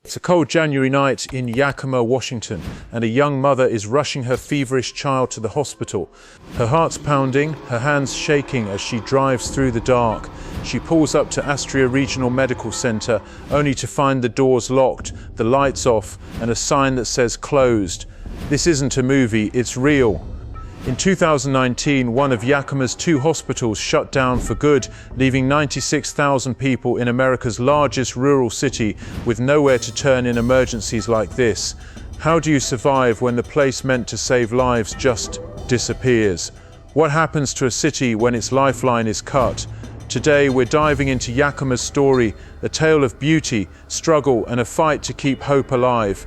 It's a cold January night in Yakima, Washington, and a young mother is rushing her feverish child to the hospital. Her heart's pounding, her hands shaking as she drives through the dark. She pulls up to Astoria Regional Medical Center, only to find the doors locked, the lights off, and a sign that says closed. This isn't a movie, it's real. In 2019, one of Yakima's 2 hospitals shut down for good, leaving 96,000 people in America's largest rural city with nowhere to turn in emergencies like this. How do you survive when the place meant to save lives just disappears? What happens to a city when its lifeline is cut? Today, we're diving into Yakima's story, a tale of beauty, struggle, and a fight to keep hope alive.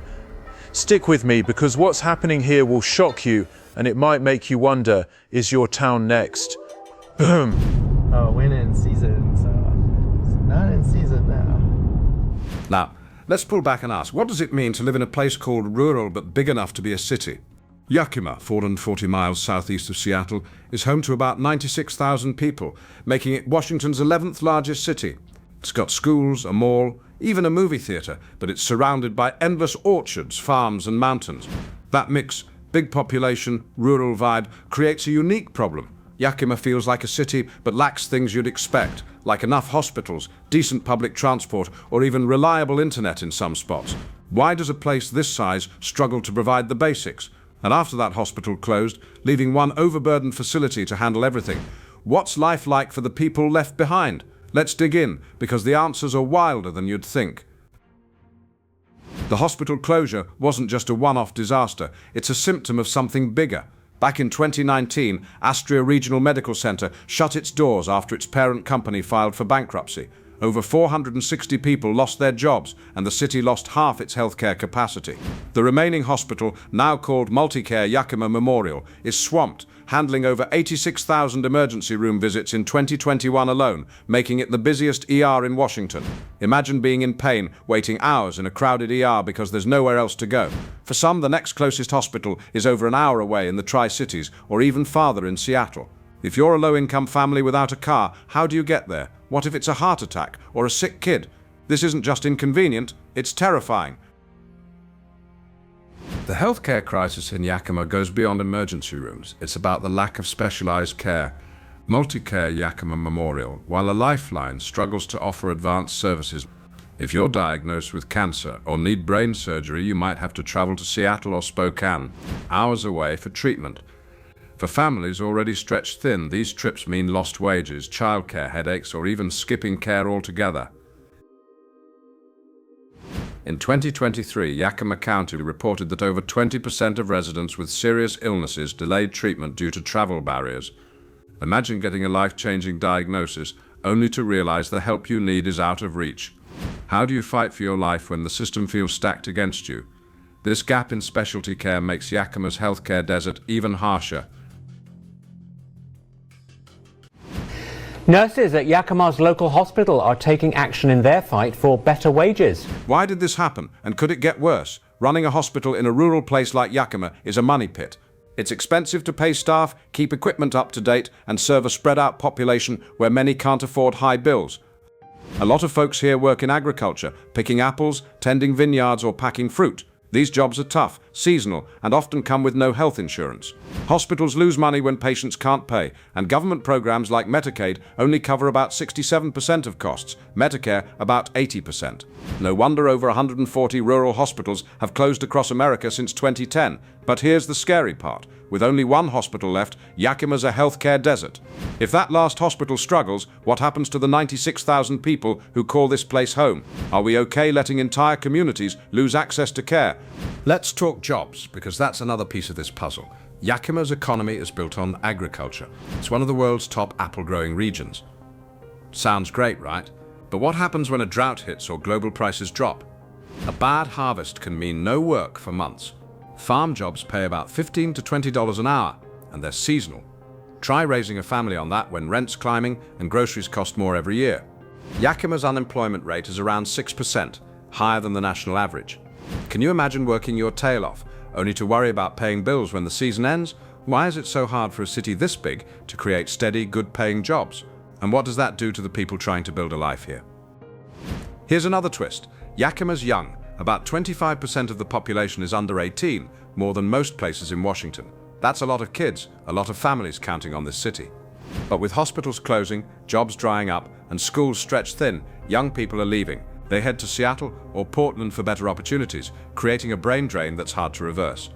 Stick with me, because what's happening here will shock you, and it might make you wonder, is your town next? Boom! Oh, went in season, so it's not in season now. Now, let's pull back and ask, what does it mean to live in a place called rural but big enough to be a city? Yakima, 440 miles southeast of Seattle, is home to about 96,000 people, making it Washington's 11th largest city. It's got schools, a mall, even a movie theater, but it's surrounded by endless orchards, farms and mountains. That mix, big population, rural vibe, creates a unique problem. Yakima feels like a city but lacks things you'd expect, like enough hospitals, decent public transport, or even reliable internet in some spots. Why does a place this size struggle to provide the basics? And after that hospital closed, leaving one overburdened facility to handle everything, what's life like for the people left behind? Let's dig in, because the answers are wilder than you'd think. The hospital closure wasn't just a one-off disaster, it's a symptom of something bigger. Back in 2019, Astoria Regional Medical Center shut its doors after its parent company filed for bankruptcy. Over 460 people lost their jobs, and the city lost half its healthcare capacity. The remaining hospital, now called Multicare Yakima Memorial, is swamped, handling over 86,000 emergency room visits in 2021 alone, making it the busiest ER in Washington. Imagine being in pain, waiting hours in a crowded ER because there's nowhere else to go. For some, the next closest hospital is over an hour away in the Tri-Cities, or even farther in Seattle. If you're a low-income family without a car, how do you get there? What if it's a heart attack or a sick kid? This isn't just inconvenient, it's terrifying. The healthcare crisis in Yakima goes beyond emergency rooms. It's about the lack of specialized care. Multicare Yakima Memorial, while a lifeline, struggles to offer advanced services. If you're diagnosed with cancer or need brain surgery, you might have to travel to Seattle or Spokane, hours away for treatment. For families already stretched thin, these trips mean lost wages, childcare headaches, or even skipping care altogether. In 2023, Yakima County reported that over 20% of residents with serious illnesses delayed treatment due to travel barriers. Imagine getting a life-changing diagnosis only to realize the help you need is out of reach. How do you fight for your life when the system feels stacked against you? This gap in specialty care makes Yakima's healthcare desert even harsher. Nurses at Yakima's local hospital are taking action in their fight for better wages. Why did this happen, and could it get worse? Running a hospital in a rural place like Yakima is a money pit. It's expensive to pay staff, keep equipment up to date, and serve a spread-out population where many can't afford high bills. A lot of folks here work in agriculture, picking apples, tending vineyards, or packing fruit. These jobs are tough, seasonal, and often come with no health insurance. Hospitals lose money when patients can't pay, and government programs like Medicaid only cover about 67% of costs, Medicare about 80%. No wonder over 140 rural hospitals have closed across America since 2010. But here's the scary part. With only one hospital left, Yakima's a healthcare desert. If that last hospital struggles, what happens to the 96,000 people who call this place home? Are we okay letting entire communities lose access to care? Let's talk jobs, because that's another piece of this puzzle. Yakima's economy is built on agriculture. It's one of the world's top apple-growing regions. Sounds great, right? But what happens when a drought hits or global prices drop? A bad harvest can mean no work for months. Farm jobs pay about $15 to $20 an hour, and they're seasonal. Try raising a family on that when rent's climbing and groceries cost more every year. Yakima's unemployment rate is around 6%, higher than the national average. Can you imagine working your tail off, only to worry about paying bills when the season ends? Why is it so hard for a city this big to create steady, good-paying jobs? And what does that do to the people trying to build a life here? Here's another twist. Yakima's young, About 25% of the population is under 18, more than most places in Washington. That's a lot of kids, a lot of families counting on this city. But with hospitals closing, jobs drying up, and schools stretched thin, young people are leaving. They head to Seattle or Portland for better opportunities, creating a brain drain that's hard to reverse.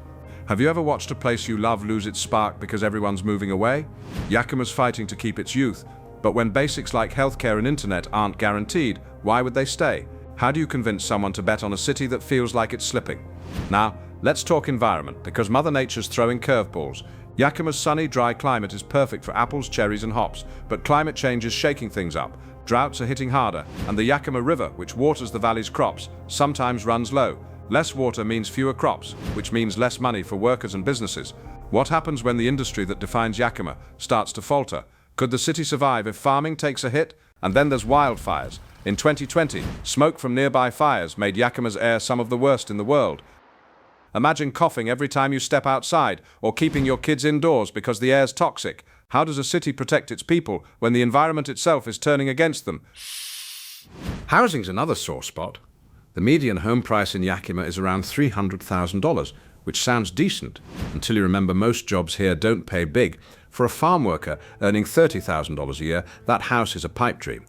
Have you ever watched a place you love lose its spark because everyone's moving away? Yakima's fighting to keep its youth, but when basics like healthcare and internet aren't guaranteed, why would they stay? How do you convince someone to bet on a city that feels like it's slipping? Now, let's talk environment, because Mother Nature's throwing curveballs. Yakima's sunny, dry climate is perfect for apples, cherries and hops, but climate change is shaking things up. Droughts are hitting harder, and the Yakima River, which waters the valley's crops, sometimes runs low. Less water means fewer crops, which means less money for workers and businesses. What happens when the industry that defines Yakima starts to falter? Could the city survive if farming takes a hit? And then there's wildfires. In 2020, smoke from nearby fires made Yakima's air some of the worst in the world. Imagine coughing every time you step outside, or keeping your kids indoors because the air's toxic. How does a city protect its people when the environment itself is turning against them? Housing's another sore spot. The median home price in Yakima is around $300,000, which sounds decent, until you remember most jobs here don't pay big. For a farm worker earning $30,000 a year, that house is a pipe dream.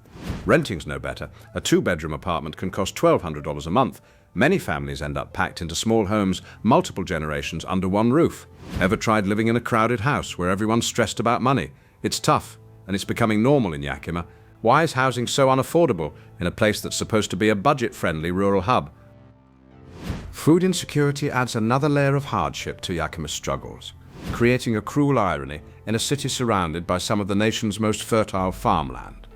Renting's no better. A two-bedroom apartment can cost $1,200 a month. Many families end up packed into small homes, multiple generations under one roof. Ever tried living in a crowded house where everyone's stressed about money? It's tough, and it's becoming normal in Yakima. Why is housing so unaffordable in a place that's supposed to be a budget-friendly rural hub? Food insecurity adds another layer of hardship to Yakima's struggles, creating a cruel irony in a city surrounded by some of the nation's most fertile farmland.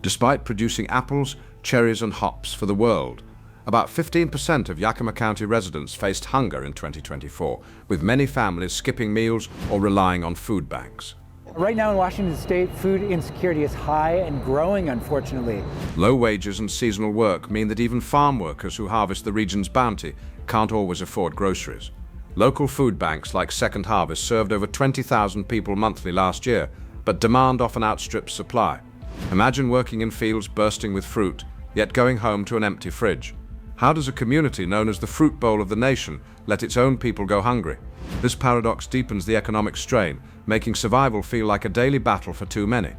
Despite producing apples, cherries and hops for the world, about 15% of Yakima County residents faced hunger in 2024, with many families skipping meals or relying on food banks. Right now in Washington State, food insecurity is high and growing, unfortunately. Low wages and seasonal work mean that even farm workers who harvest the region's bounty can't always afford groceries. Local food banks like Second Harvest served over 20,000 people monthly last year, but demand often outstrips supply. Imagine working in fields bursting with fruit, yet going home to an empty fridge. How does a community known as the fruit bowl of the nation let its own people go hungry? This paradox deepens the economic strain, making survival feel like a daily battle for too many.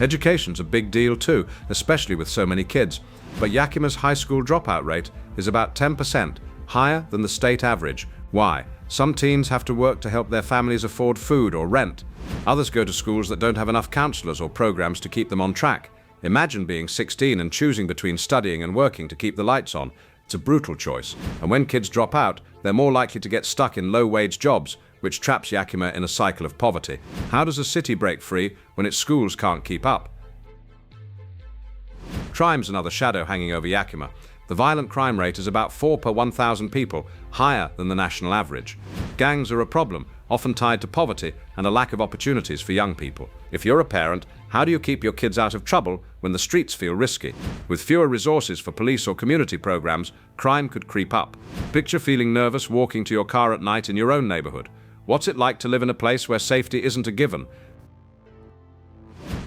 Education's a big deal too, especially with so many kids, but Yakima's high school dropout rate is about 10%, higher than the state average. Why? Some teens have to work to help their families afford food or rent. Others go to schools that don't have enough counselors or programs to keep them on track. Imagine being 16 and choosing between studying and working to keep the lights on. It's a brutal choice, and when kids drop out, they're more likely to get stuck in low-wage jobs, which traps Yakima in a cycle of poverty. How does a city break free when its schools can't keep up? Crime's another shadow hanging over Yakima. The violent crime rate is about 4 per 1,000 people, higher than the national average. Gangs are a problem, often tied to poverty and a lack of opportunities for young people. If you're a parent, how do you keep your kids out of trouble when the streets feel risky? With fewer resources for police or community programs, crime could creep up. Picture feeling nervous walking to your car at night in your own neighborhood. What's it like to live in a place where safety isn't a given?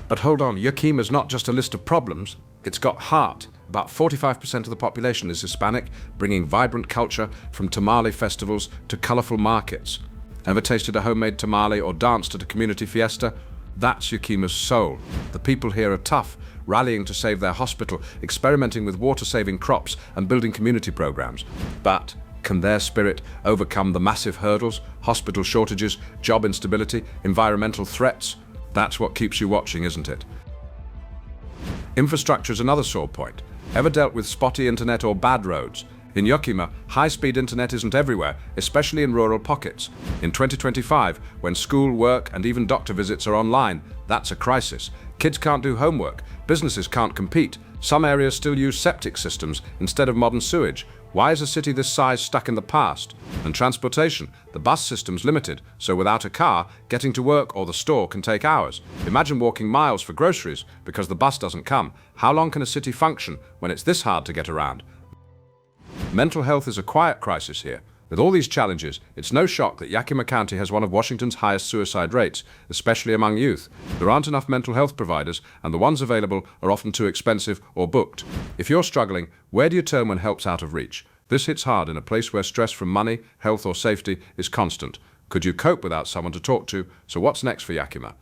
But hold on, Yakima's not just a list of problems, it's got heart. About 45% of the population is Hispanic, bringing vibrant culture from tamale festivals to colorful markets. Ever tasted a homemade tamale or danced at a community fiesta? That's Yakima's soul. The people here are tough, rallying to save their hospital, experimenting with water-saving crops and building community programs. But can their spirit overcome the massive hurdles, hospital shortages, job instability, environmental threats? That's what keeps you watching, isn't it? Infrastructure is another sore point. Ever dealt with spotty internet or bad roads? In Yakima, high-speed internet isn't everywhere, especially in rural pockets. In 2025, when school, work, and even doctor visits are online, that's a crisis. Kids can't do homework, businesses can't compete. Some areas still use septic systems instead of modern sewage. Why is a city this size stuck in the past? And transportation, the bus system's limited, so without a car, getting to work or the store can take hours. Imagine walking miles for groceries because the bus doesn't come. How long can a city function when it's this hard to get around? Mental health is a quiet crisis here. With all these challenges, it's no shock that Yakima County has one of Washington's highest suicide rates, especially among youth. There aren't enough mental health providers, and the ones available are often too expensive or booked. If you're struggling, where do you turn when help's out of reach? This hits hard in a place where stress from money, health, or safety is constant. Could you cope without someone to talk to? So what's next for Yakima?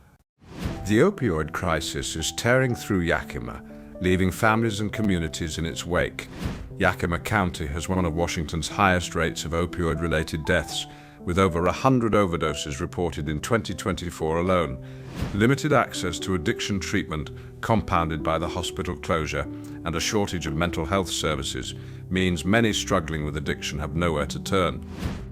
The opioid crisis is tearing through Yakima, leaving families and communities in its wake. Yakima County has one of Washington's highest rates of opioid-related deaths, with over 100 overdoses reported in 2024 alone. Limited access to addiction treatment, compounded by the hospital closure and a shortage of mental health services, means many struggling with addiction have nowhere to turn.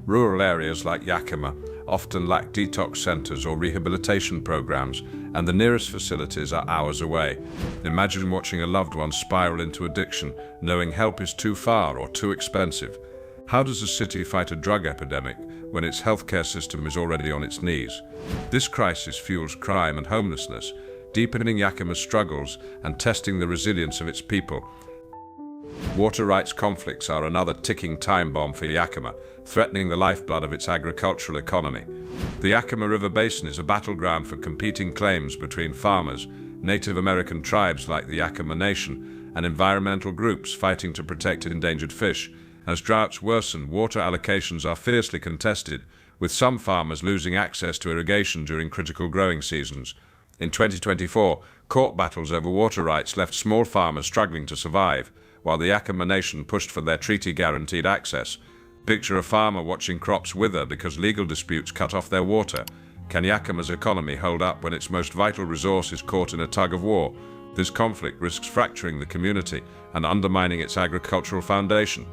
Rural areas like Yakima often lack detox centers or rehabilitation programs, and the nearest facilities are hours away. Imagine watching a loved one spiral into addiction, knowing help is too far or too expensive. How does a city fight a drug epidemic when its healthcare system is already on its knees? This crisis fuels crime and homelessness, deepening Yakima's struggles and testing the resilience of its people. Water rights conflicts are another ticking time bomb for Yakima, threatening the lifeblood of its agricultural economy. The Yakima River Basin is a battleground for competing claims between farmers, Native American tribes like the Yakima Nation, and environmental groups fighting to protect endangered fish. As droughts worsen, water allocations are fiercely contested, with some farmers losing access to irrigation during critical growing seasons. In 2024, court battles over water rights left small farmers struggling to survive, while the Yakima Nation pushed for their treaty-guaranteed access. Picture a farmer watching crops wither because legal disputes cut off their water. Can Yakima's economy hold up when its most vital resource is caught in a tug-of-war? This conflict risks fracturing the community and undermining its agricultural foundation.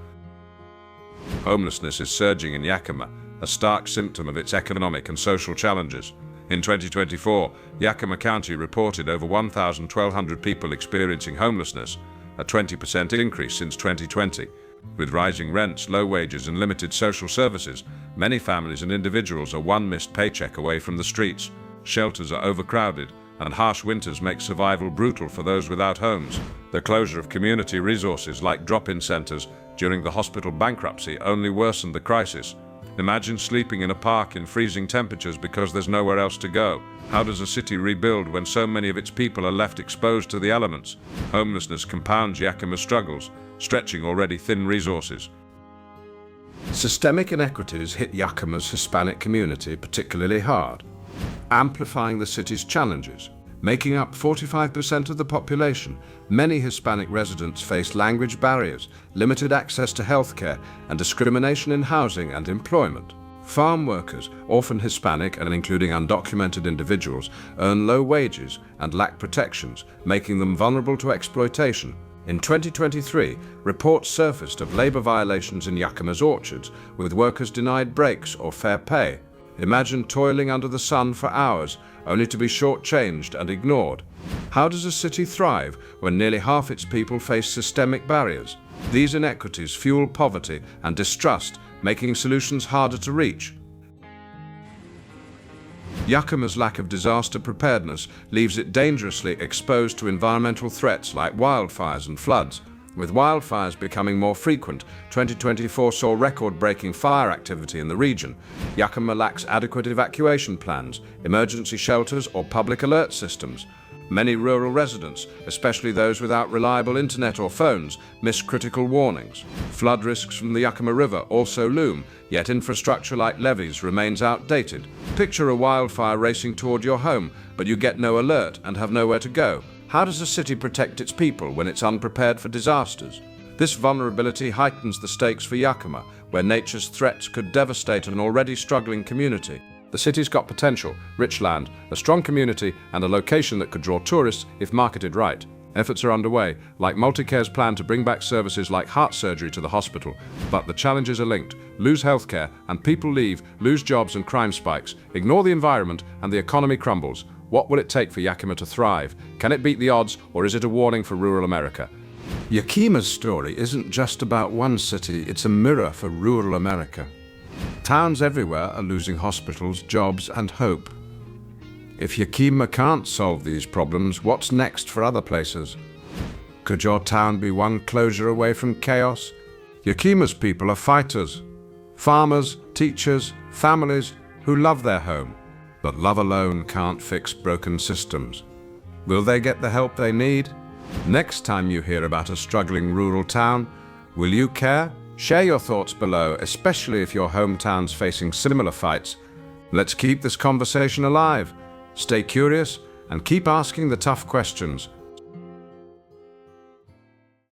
Homelessness is surging in Yakima, a stark symptom of its economic and social challenges. In 2024, Yakima County reported over 1,200 people experiencing homelessness, a 20% increase since 2020. With rising rents, low wages, and limited social services, many families and individuals are one missed paycheck away from the streets. Shelters are overcrowded, and harsh winters make survival brutal for those without homes. The closure of community resources like drop-in centers during the hospital bankruptcy only worsened the crisis. Imagine sleeping in a park in freezing temperatures because there's nowhere else to go. How does a city rebuild when so many of its people are left exposed to the elements? Homelessness compounds Yakima's struggles, stretching already thin resources. Systemic inequities hit Yakima's Hispanic community particularly hard, amplifying the city's challenges. Making up 45% of the population, many Hispanic residents face language barriers, limited access to healthcare, and discrimination in housing and employment. Farm workers, often Hispanic and including undocumented individuals, earn low wages and lack protections, making them vulnerable to exploitation. In 2023, reports surfaced of labor violations in Yakima's orchards, with workers denied breaks or fair pay. Imagine toiling under the sun for hours, only to be shortchanged and ignored. How does a city thrive when nearly half its people face systemic barriers? These inequities fuel poverty and distrust, making solutions harder to reach. Yakima's lack of disaster preparedness leaves it dangerously exposed to environmental threats like wildfires and floods. With wildfires becoming more frequent, 2024 saw record-breaking fire activity in the region. Yakima lacks adequate evacuation plans, emergency shelters, or public alert systems. Many rural residents, especially those without reliable internet or phones, miss critical warnings. Flood risks from the Yakima River also loom, yet infrastructure like levees remains outdated. Picture a wildfire racing toward your home, but you get no alert and have nowhere to go. How does a city protect its people when it's unprepared for disasters? This vulnerability heightens the stakes for Yakima, where nature's threats could devastate an already struggling community. The city's got potential, rich land, a strong community, and a location that could draw tourists if marketed right. Efforts are underway, like Multicare's plan to bring back services like heart surgery to the hospital. But the challenges are linked. Lose healthcare, and people leave, lose jobs and crime spikes. Ignore the environment, and the economy crumbles. What will it take for Yakima to thrive? Can it beat the odds, or is it a warning for rural America? Yakima's story isn't just about one city, it's a mirror for rural America. Towns everywhere are losing hospitals, jobs, and hope. If Yakima can't solve these problems, what's next for other places? Could your town be one closure away from chaos? Yakima's people are fighters. Farmers, teachers, families who love their home, but love alone can't fix broken systems. Will they get the help they need? Next time you hear about a struggling rural town, will you care? Share your thoughts below, especially if your hometown's facing similar fights. Let's keep this conversation alive. Stay curious and keep asking the tough questions.